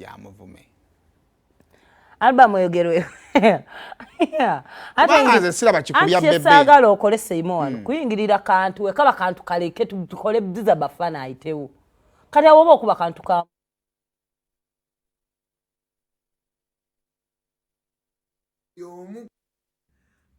musajja amuvume album eyogerwe ate siraba kikubya bebe sagala okole seimo wano kuyingirira kantu ekaba kantu kaleke tukole biza bafana ayitewo kati awo okuba kantu ka yomu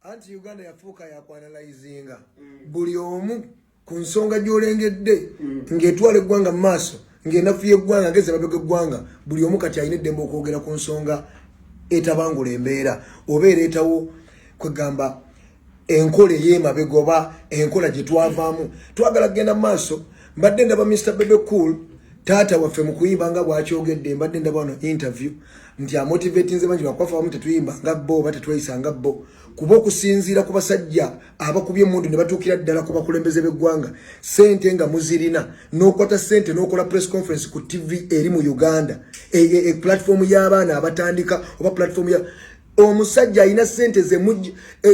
anti Uganda yafuuka yakwanalyzinga buli omu ku nsonga gy'olengedde ng'etwala eggwanga mu maaso ng'enafu y'eggwanga ngeze mabega eggwanga buli omu kati alina eddembe okwogera ku nsonga etabangula embeera oba ereetawo kwegamba enkola ey'emabega oba enkola gye twavaamu twagala kugenda mu maaso. Mbadde ndaba Mr. Bebe Cool taata waffe mu kuyimba nga bw'akyogedde mbadde ndaba wano interview nti amotivate nze bangi bakwafa wamu tetuyimba nga bo oba tetweyisa nga bo kuba okusinziira ku basajja abakubye emundu ne batuukira ddala ku bakulembeze b'eggwanga ssente nga muzirina n'okwata ssente n'okola press conference ku TV eri mu Uganda platform y'abaana abatandika oba platform ya omusajja alina ssente ze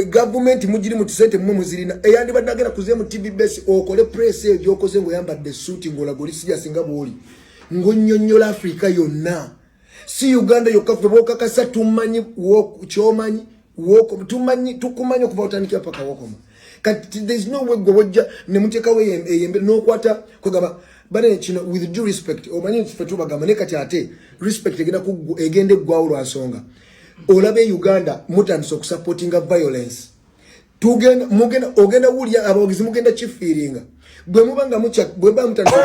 gavumenti mugiri mu ssente mmwe muzirina eyandibadde agenda kuze mu TV base okole press eyo gy'okoze ng'oyambadde suuti ng'olaga oli sijja singa bw'oli ng'onnyonnyola Afrika yonna si Uganda yokka ffe bookakasa tumanyi kyomanyi tumanyi tukumanyi okuva otandikira paka wokoma kati there's no way gwe wojja ne muteekawo eyembe n'okwata kwegamba bane kino with due respect omanyi ffe tubagamba ne kati ate respect egenda eggwawo lwa nsonga olabe Uganda mutandise okusupportinga violence ogenda wulya abawagizi mugenda kifiiringa bwe mubanga bwe ba mutandise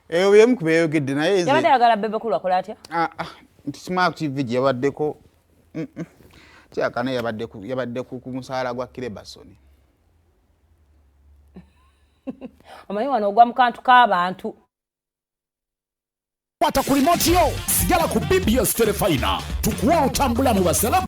eyo byemu kubeyogedde naye yabadde ayagala Bebe Cool akola atya nti Smart TV yabaddeko kyakana yabadde ku musaala gwa Kirebasoni omanyi wano ogwa mu kantu k'abantu kwata ku remote yo sigala ku BBS Telefina tukuwa otambula mu basala